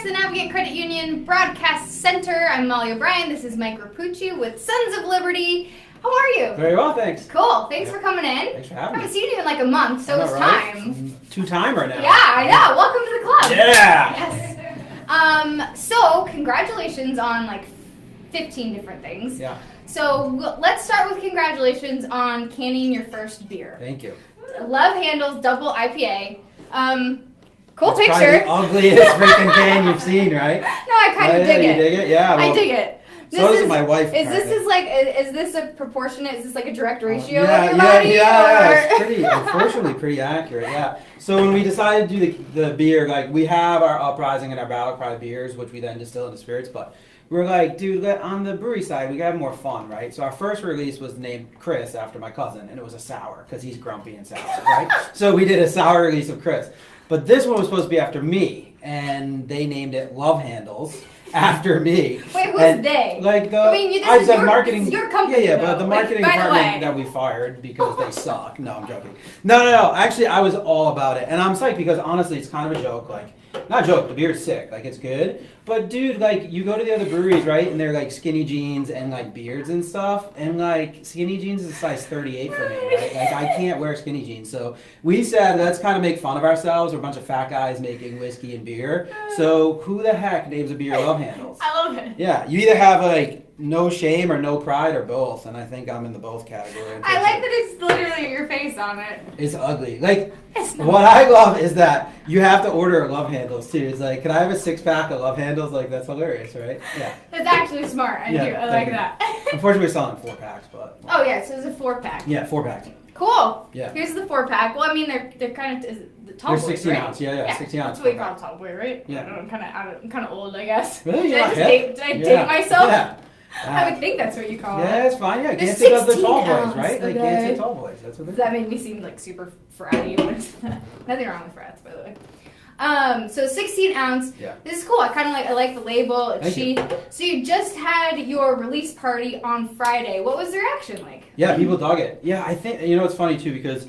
back to the Navigate Credit Union Broadcast Center. I'm Molly O'Brien. This is Mike Reppucci with Sons of Liberty. How are you? Very well, thanks. Cool. Thanks for coming in. Thanks for having me. I haven't seen you in like a month, so it's time. Two-timer now. Yeah, I know. Welcome to the club. Yeah. Yes. So, congratulations on like 15 different things. Yeah. So, let's start with congratulations on canning your first beer. Thank you. Love Handles Double IPA. Cool It's picture. Probably the ugliest freaking can you've seen, right? No, I kind of dig it. You dig it? Yeah. Well, I dig it. So is my wife. Is this a proportionate? Is this like a direct ratio of your yeah, body? Yeah. It's pretty, unfortunately, pretty accurate. Yeah. So when we decided to do the beer, like we have our Uprising and our Battle Cry beers, which we then distill into spirits, but we're like, dude, on the brewery side, we gotta have more fun, right? So our first release was named Chris after my cousin, and it was a sour because he's grumpy and sour, right? So we did a sour release of Chris. But this one was supposed to be after me, and they named it Love Handles after me. Wait, who's they? Like this is your company. Yeah, but the marketing department that we fired because they suck. No, I'm joking. No. Actually, I was all about it, and I'm psyched because honestly, it's kind of a joke. Like, not a joke. The beer's sick. Like, it's good. But dude, like, you go to the other breweries, right? And they're like skinny jeans and like beards and stuff. And like skinny jeans is a size 38 for me, right? Like, I can't wear skinny jeans. So we said, let's kind of make fun of ourselves. We're a bunch of fat guys making whiskey and beer. So who the heck names a beer Love Handles? I love it. Yeah, you either have like no shame or no pride or both. And I think I'm in the both category. I like that it's literally your face on it. It's ugly. Like, what I love is that you have to order Love Handles too. It's like, can I have a 6-pack of Love Handles? Like, that's hilarious, right? Yeah. That's actually smart. I do. I like that. Unfortunately, we're selling 4-packs, but. Oh yeah, so it's a 4-pack. Yeah, 4-packs. Cool. Yeah. Here's the 4-pack. Well, I mean, they're kind of the tall boys, 16 right? ounce. Yeah, 16 ounce. That's what we call tall boy, right? Yeah. I'm kind of old, I guess. Really? Did I date myself? Yeah. I would think that's what you call it. Yeah, it's fine. Yeah, There's Gansey does the tall 16 boys, right? Like, okay. Gansey tall boys. That's what they do. That made me seem like super fratty. Nothing wrong with frats, by the way. So 16 ounce. Yeah. This is cool. I like the label. It's Thank you. So you just had your release party on Friday. What was the reaction like? Yeah, people dug it. Yeah, I think, it's funny too because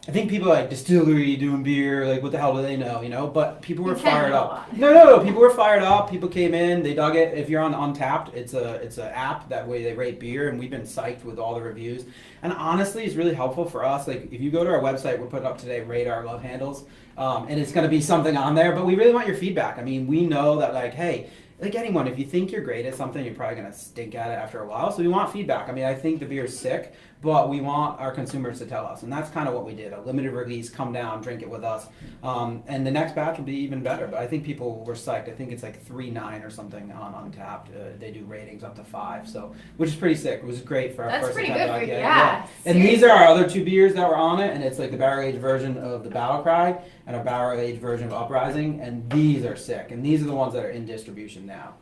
I think people like distillery doing beer, like what the hell do they know, but people were fired up. No, people were fired up. People came in, they dug it. If you're on Untapped, it's a app that way they rate beer, and we've been psyched with all the reviews. And honestly, it's really helpful for us. Like, if you go to our website, we're putting up today, rate our Love Handles, and it's going to be something on there, but we really want your feedback. I mean, we know that, like, hey, like anyone, if you think you're great at something, you're probably going to stink at it after a while. So we want feedback. I mean, I think the beer is sick, but we want our consumers to tell us. And that's kind of what we did. A limited release, come down, drink it with us. And the next batch will be even better. But I think people were psyched. I think it's like 3.9 or something on Untapped. They do ratings up to 5, so which is pretty sick. It was great for our That's first pretty attempt. good for you. Yeah. And these are our other 2 beers that were on it. And it's like the barrel-aged version of the Battle Cry and a barrel-aged version of Uprising. And these are sick. And these are the ones that are in distribution now.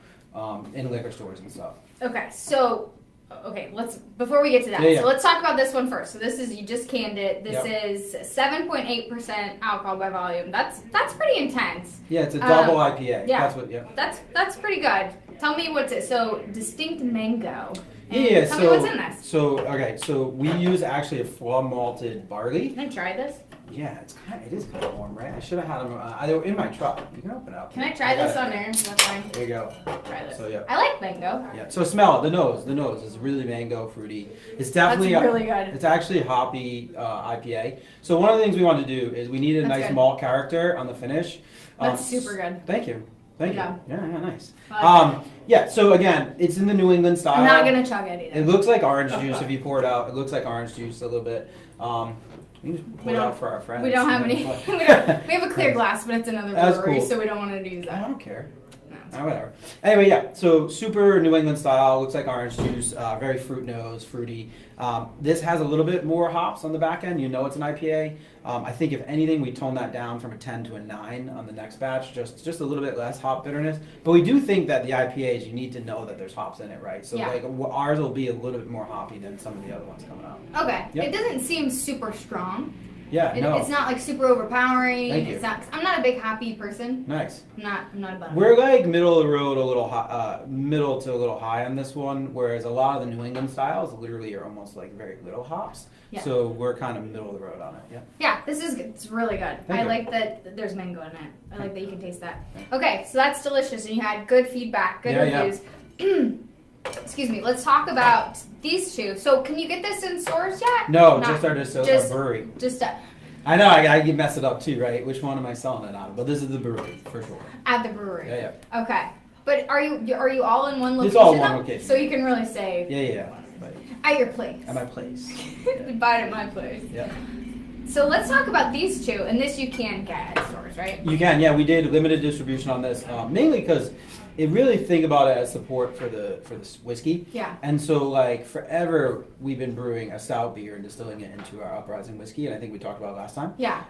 In liquor stores and stuff. Okay, so before we get to that, so let's talk about this one first. So this is, you just canned it. This is 7.8% alcohol by volume. That's pretty intense. Yeah, it's a double IPA. Yeah, that's pretty good. Tell me what's it. So distinct mango. And tell me what's in this. So we use actually a full malted barley. Can I try this? Yeah, it is kind of warm, right? I should have had them. They were in my truck. You can open it up. Can I try this on there? That's fine. There you go. Try this. So yeah. I like mango. Yeah. So smell it. The nose is really mango fruity. It's definitely That's really good. It's actually a hoppy IPA. So one of the things we wanted to do is we needed a nice malt character on the finish. That's super good. Thank you. Thank you. Yeah. Yeah, nice. Yeah, so again, it's in the New England style. I'm not going to chug it either. It looks like orange juice if you pour it out. It looks like orange juice a little bit. We can just pour it out for our friends. We don't have any. We have a clear glass, but it's another brewery, so we don't want to use that. I don't care. No, whatever. Anyway, yeah, so super New England style, looks like orange juice, very fruit nose, fruity. This has a little bit more hops on the back end. You know it's an IPA. I think if anything, we tone that down from a 10 to a 9 on the next batch, just a little bit less hop bitterness. But we do think that the IPAs, you need to know that there's hops in it, right? So like ours will be a little bit more hoppy than some of the other ones coming out. Okay. Yep. It doesn't seem super strong. Yeah, It's not like super overpowering. Thank you. It's not. I'm not a big hoppy person. Nice. I'm not about it. We're like middle of the road, a little high, middle to a little high on this one, whereas a lot of the New England styles literally are almost like very little hops. Yeah. So we're kind of middle of the road on it. Yeah. Yeah, this is good. It's really good. I like that there's mango in it. I like that you can taste that. Okay, so that's delicious, and you had good feedback, good reviews. Yeah. Excuse me. Let's talk about these two. So, can you get this in stores yet? No, just our brewery. Just I know I mess it up too, right? Which one am I selling it out of? But this is the brewery for sure. At the brewery. Yeah, yeah. Okay, but are you all in one location? It's all in one location. So you can really save. Yeah. At your place. At my place. Yeah. Buy it at my place. Yeah. So let's talk about these two, and this you can get at stores, right? You can, yeah. We did limited distribution on this, mainly because it really think about it as support for the whiskey. Yeah. And so like forever we've been brewing a stout beer and distilling it into our Uprising whiskey, and I think we talked about it last time. Yeah.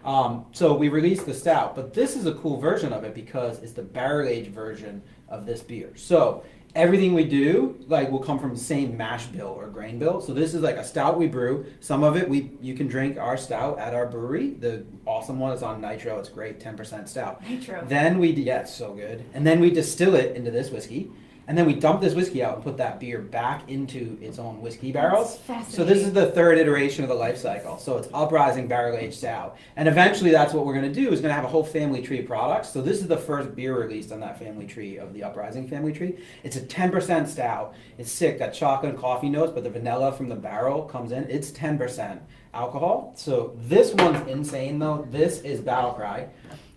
So we released the stout, but this is a cool version of it because it's the barrel aged version of this beer. So everything we do will come from the same mash bill or grain bill. So this is like a stout we brew. Some of it you can drink our stout at our brewery. The awesome one is on nitro. It's great, 10% stout. Nitro. Then it's so good. And then we distill it into this whiskey. And then we dump this whiskey out and put that beer back into its own whiskey barrels. So this is the third iteration of the life cycle. So it's Uprising barrel aged stout. And eventually that's what we're going to do, is going to have a whole family tree of products. So this is the first beer released on that family tree of the Uprising family tree. It's a 10% stout. It's sick, got chocolate and coffee notes, but the vanilla from the barrel comes in. It's 10% alcohol. So this one's insane though. This is Battle Cry.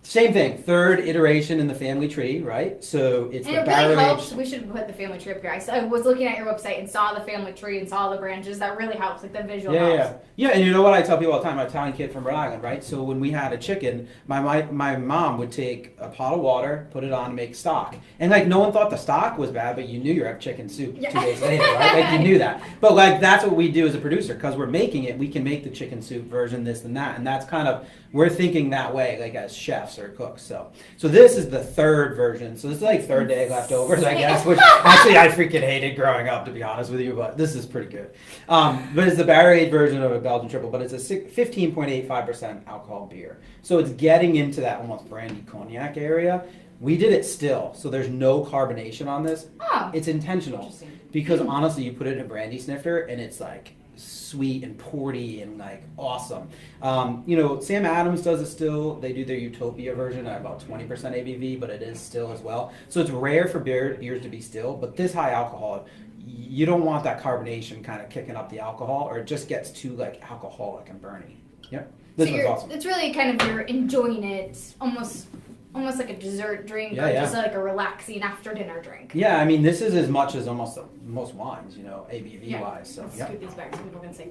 Same thing, third iteration in the family tree, right? So it's and the it barrel really helps. aged. We should put the family tree up here. I was looking at your website and saw the family tree and saw the branches. That really helps, like the visual helps. Yeah, and you know what I tell people all the time? I'm an Italian kid from Rhode Island, right? So when we had a chicken, my mom would take a pot of water, put it on, and make stock. And no one thought the stock was bad, but you knew you were having chicken soup 2 days later, right? You knew that. But that's what we do as a producer, because we're making it. We can make the chicken soup version, this and that, and that's kind of, we're thinking that way, as chefs or cooks. So this is the third version. So this is third day leftovers, I guess, which actually I freaking hated growing up, to be honest with you, but this is pretty good. But it's the barrel aged version of a Belgian triple, but it's a 15.85% alcohol beer. So it's getting into that almost brandy cognac area. We did it still, so there's no carbonation on this. Oh, it's intentional because honestly, you put it in a brandy snifter and it's sweet and porty and awesome. Sam Adams does it still. They do their Utopia version at about 20% ABV, but it is still as well. So it's rare for beers to be still, but this high alcohol, you don't want that carbonation kind of kicking up the alcohol, or it just gets too alcoholic and burny. Yep, this one's awesome. It's really kind of, you're enjoying it almost like a dessert drink, or just like a relaxing after dinner drink. Yeah, I mean, this is as much as almost most wines, ABV wise. So scoot these back so people can see.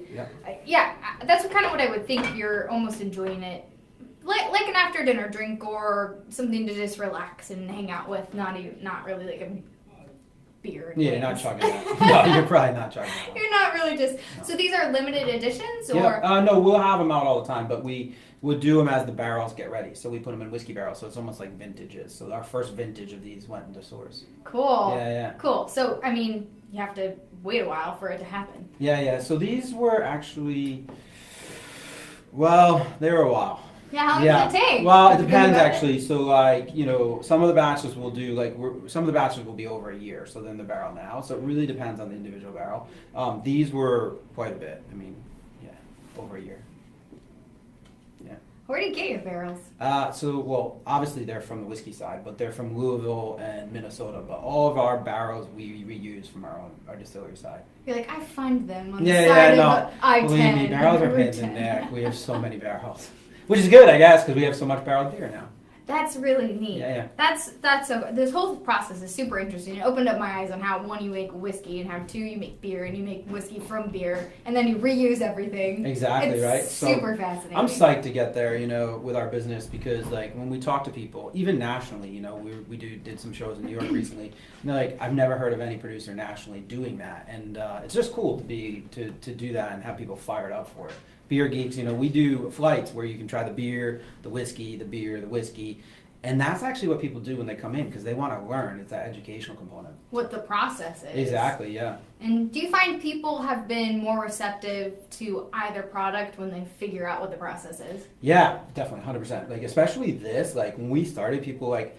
Yeah, that's kind of what I would think. You're almost enjoying it, like an after dinner drink, or something to just relax and hang out with. Not really like a beer. Yeah, you're not chugging that. No, you're probably not chugging that. You're not really just. No. So these are limited editions, or no, we'll have them out all the time, but we'll do them as the barrels get ready. So we put them in whiskey barrels, so it's almost like vintages. So our first vintage of these went into stores. Cool. Yeah. Cool. So, I mean, you have to wait a while for it to happen. Yeah. So these were actually, they were a while. Yeah, how long does it take? Well, it depends actually. So some of the batches will do some of the batches will be over a year. So then the barrel now. So it really depends on the individual barrel. These were quite a bit. I mean, over a year. Where do you get your barrels? Obviously they're from the whiskey side, but they're from Louisville and Minnesota. But all of our barrels we reuse from our distillery side. You're like, I find them on the side of I-10. Believe me, barrels are pains in the neck. We have so many barrels, which is good, I guess, because we have so much barreled beer now. That's really neat. Yeah. That's so. This whole process is super interesting. It opened up my eyes on how, one, you make whiskey, and how, two, you make beer, and you make whiskey from beer, and then you reuse everything. Exactly, right? It's super fascinating. I'm psyched to get there, with our business, because when we talk to people, even nationally, we did some shows in New York recently, and they're like, I've never heard of any producer nationally doing that, and it's just cool to do that and have people fired up for it. Beer Geeks, we do flights where you can try the beer, the whiskey, the beer, the whiskey. And that's actually what people do when they come in because they want to learn. It's that educational component. What the process is. Exactly, yeah. And do you find people have been more receptive to either product when they figure out what the process is? Yeah, definitely, 100%. Like, especially this, like, when we started, people like,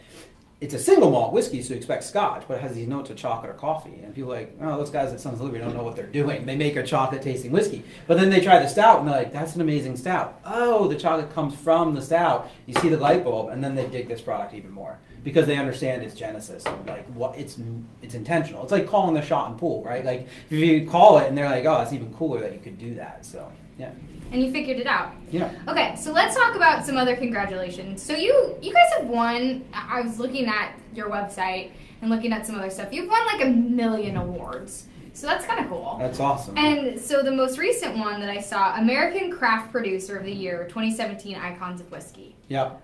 it's a single malt whiskey, so you expect Scotch, but it has these notes of chocolate or coffee. And people are like, oh, those guys at Sons of Liberty don't know what they're doing. They make a chocolate tasting whiskey. But then they try the stout, and they're like, that's an amazing stout. Oh, the chocolate comes from the stout. You see the light bulb, and then they dig this product even more because they understand its genesis. And like, what it's intentional. It's like calling the shot in pool, right? Like, if you call it, and they're like, oh, it's even cooler that you could do that. So, yeah. And you figured it out. Yeah. Okay, so let's talk about some other congratulations. So you guys have won, I was looking at your website and looking at some other stuff. You've won like 1 million awards. So that's kind of cool. That's awesome. And so the most recent one that I saw, American Craft Producer of the Year, 2017 Icons of Whiskey. Yep.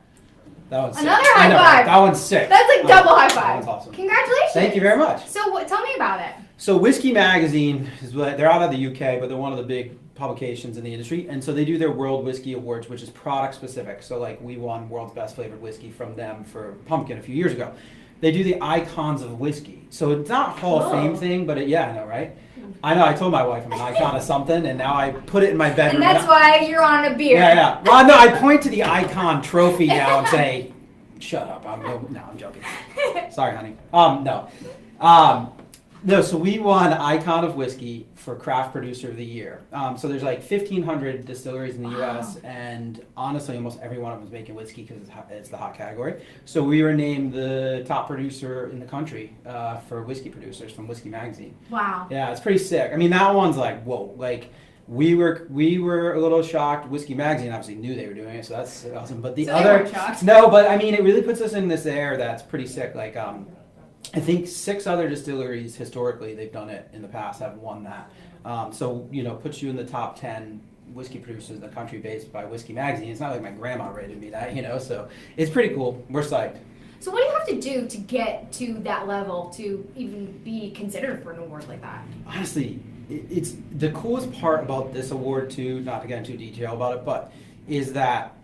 That one's Another sick. high five. Right? That one's sick. That's like double high five. That's awesome. Congratulations. Thank you very much. So tell me about it. So Whiskey Magazine, they're out of the UK, but they're one of the big publications in the industry. And so they do their World Whiskey Awards, which is product specific. So like we won World's Best Flavored Whiskey from them for Pumpkin a few years ago. They do the Icons of Whiskey. So it's not a Hall of Fame thing, but yeah, I know, right? I know, I told my wife I'm an icon of something, and now I put it in my bedroom. And that's why you're on a beer. Yeah, yeah. Well, no, I point to the icon trophy now and say, shut up. I'm joking. Sorry, honey. No, so we won Icon of Whiskey for Craft Producer of the Year. So there's like 1,500 distilleries in the U.S., and honestly, almost every one of them is making whiskey because it's the hot category. So we were named the top producer in the country for whiskey producers from Whiskey Magazine. Wow. Yeah, it's pretty sick. I mean, that one's like, whoa. Like, we were a little shocked. Whiskey Magazine obviously knew they were doing it, so that's awesome. But the other, no, but I mean, it really puts us in this air that's pretty sick. Like, I think 6 other distilleries historically they've done it in the past have won that. So puts you in the top 10 whiskey producers in the country based by Whiskey Magazine. It's not like my grandma rated me that, so it's pretty cool. We're psyched. So what do you have to do to get to that level to even be considered for an award like that? Honestly, it's the coolest part about this award too, not to get into detail about it, but is that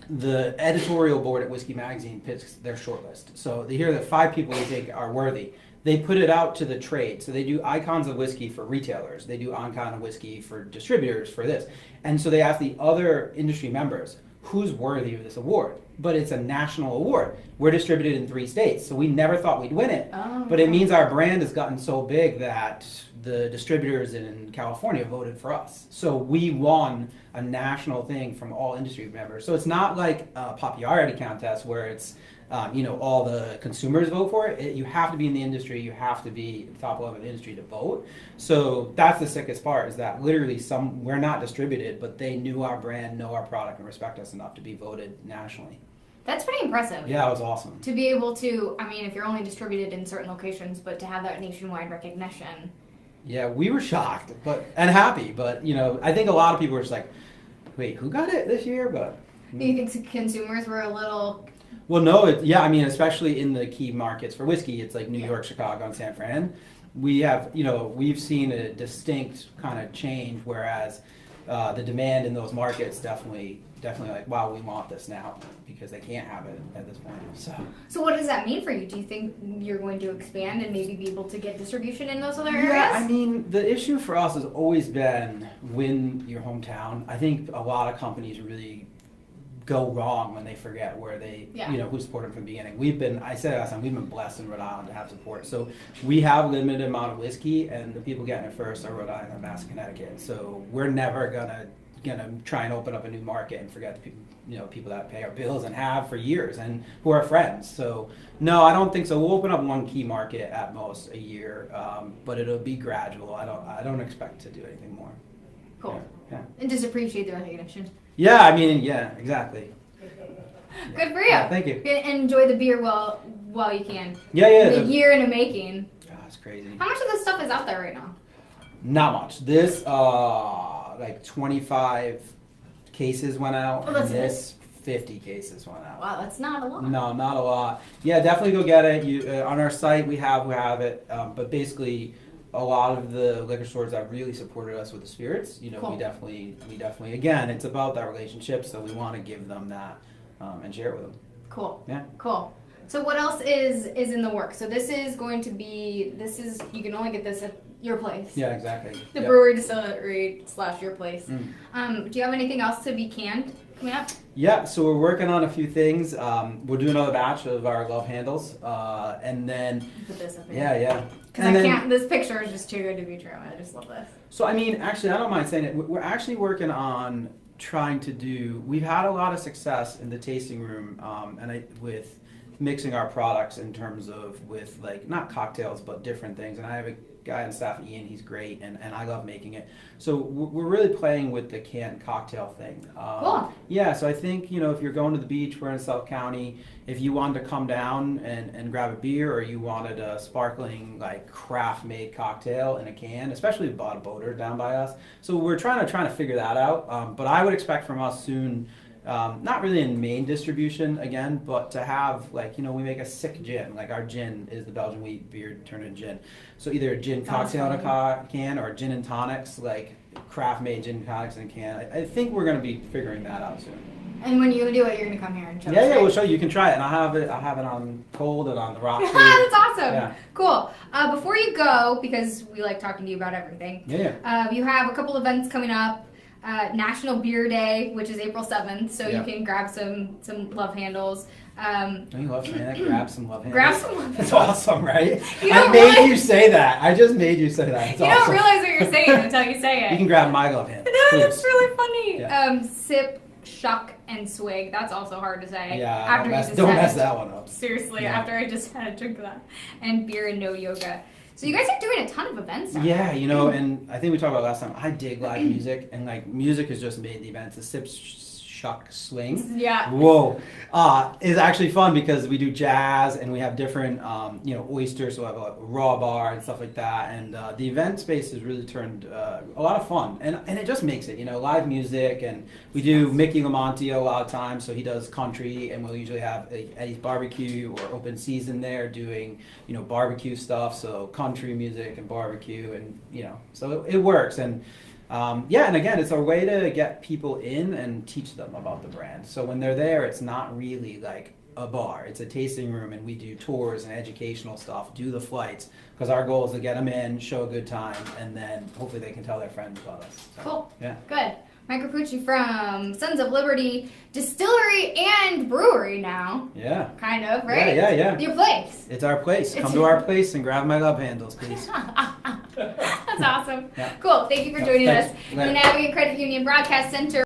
the editorial board at Whiskey Magazine picks their shortlist. So they hear that 5 people they think are worthy. They put it out to the trade. So they do Icons of Whiskey for retailers. They do Icon of Whiskey for distributors for this. And so they ask the other industry members, who's worthy of this award? But it's a national award. We're distributed in 3 states, so we never thought we'd win it. Oh, but it means our brand has gotten so big that the distributors in California voted for us. So we won a national thing from all industry members. So it's not like a popularity contest where it's all the consumers vote for it. You have to be in the industry. You have to be at the top level of the industry to vote. So that's the sickest part is that literally we're not distributed, but they knew our brand, know our product, and respect us enough to be voted nationally. That's pretty impressive. Yeah, it was awesome. To be able to, I mean, if you're only distributed in certain locations, but to have that nationwide recognition. Yeah, we were shocked and happy, but I think a lot of people were just like, wait, who got it this year? But do you think consumers were a little... Well, no, especially in the key markets for whiskey, it's like New York, Chicago, and San Fran. We have, we've seen a distinct kind of change, whereas the demand in those markets definitely like, wow, we want this now because they can't have it at this point. So what does that mean for you? Do you think you're going to expand and maybe be able to get distribution in those other areas? Yeah, I mean, the issue for us has always been win your hometown. I think a lot of companies really go wrong when they forget where they, who supported them from the beginning. I said last time, we've been blessed in Rhode Island to have support. So we have a limited amount of whiskey, and the people getting it first are Rhode Island and Mass, Connecticut. So we're never gonna try and open up a new market and forget the people, people that pay our bills and have for years and who are friends. So no, I don't think so. We'll open up one key market at most a year, but it'll be gradual. I don't expect to do anything more. Cool. Yeah. And just appreciate the recognition. Yeah, I mean, yeah, exactly. Good for you. Yeah, thank you. And enjoy the beer while you can. Yeah. The year in the making. Oh, that's crazy. How much of this stuff is out there right now? Not much. This, like 25 cases went out, and this 50 cases went out. Wow, that's not a lot. No, not a lot. Yeah, definitely go get it. On our site, we have it. But basically, a lot of the liquor stores that really supported us with the spirits, cool. we definitely, again, it's about that relationship, so we want to give them that and share it with them. Cool. Yeah. Cool. So what else is in the works? So this is going to be, you can only get this at your place. Yeah, exactly. The brewery distillery / your place. Mm. Do you have anything else to be canned coming up? Yeah, so we're working on a few things. We'll do another batch of our glove handles, and then put this up here. Yeah. Because this picture is just too good to be true. I just love this. So I mean, actually, I don't mind saying it. We're actually working on trying to we've had a lot of success in the tasting room, with mixing our products in terms of with like not cocktails but different things. And I have a guy on staff, Ian, he's great, and I love making it. So we're really playing with the canned cocktail thing. Cool. Yeah, so I think, if you're going to the beach, we're in South County, if you wanted to come down and grab a beer, or you wanted a sparkling like craft made cocktail in a can, especially bought a boater down by us. So we're trying to figure that out. But I would expect from us soon, not really in main distribution again, but to have we make a sick gin. Like our gin is the Belgian wheat beer turned into gin. So either a gin cocktail in a can or gin and tonics, like craft made gin and tonics in a can. I think we're going to be figuring that out soon. And when you do it, you're going to come here and show us. Yeah, we'll show you. You can try it, and I'll have it on cold and on the rocks. That's awesome. Yeah. Cool. Before you go, because we like talking to you about everything. Yeah. You have a couple events coming up. National Beer Day, which is April 7th, so you can grab some love handles. Don't you love saying that? Grab some love handles. Grab some love handles. It's awesome, right? I made you say that. I just made you say that. It's you awesome. don't realize what you're saying until you say it. You can grab my glove handle. No, that's really funny. Yeah. Sip, shuck, and swig. That's also hard to say. Yeah, don't mess that one up. Seriously, after I just had a drink of that. And beer and no yoga. So you guys are doing a ton of events now. Yeah, and I think we talked about last time, I dig live music, and like music has just made the events. The sip, shuck, swing. Yeah. Whoa. Is actually fun because we do jazz and we have different, oysters, so we have a raw bar and stuff like that. And the event space has really turned a lot of fun. And it just makes it, live music. And we do Mickey Lamontia a lot of times, so he does country, and we'll usually have Eddie's Barbecue or Open Season there doing, barbecue stuff. So country music and barbecue, and, so it works. And and again, it's a way to get people in and teach them about the brand. So when they're there, it's not really like a bar. It's a tasting room, and we do tours and educational stuff, do the flights, because our goal is to get them in, show a good time, and then hopefully they can tell their friends about us. So, cool. Yeah. Good. Mike Reppucci from Sons of Liberty Distillery and Brewery now. Yeah. Kind of, right? Yeah. Your place. It's our place. Come to our place and grab my love handles, please. That's awesome. Yeah. Cool. Thank you for joining us. In the Navigate Credit Union Broadcast Center.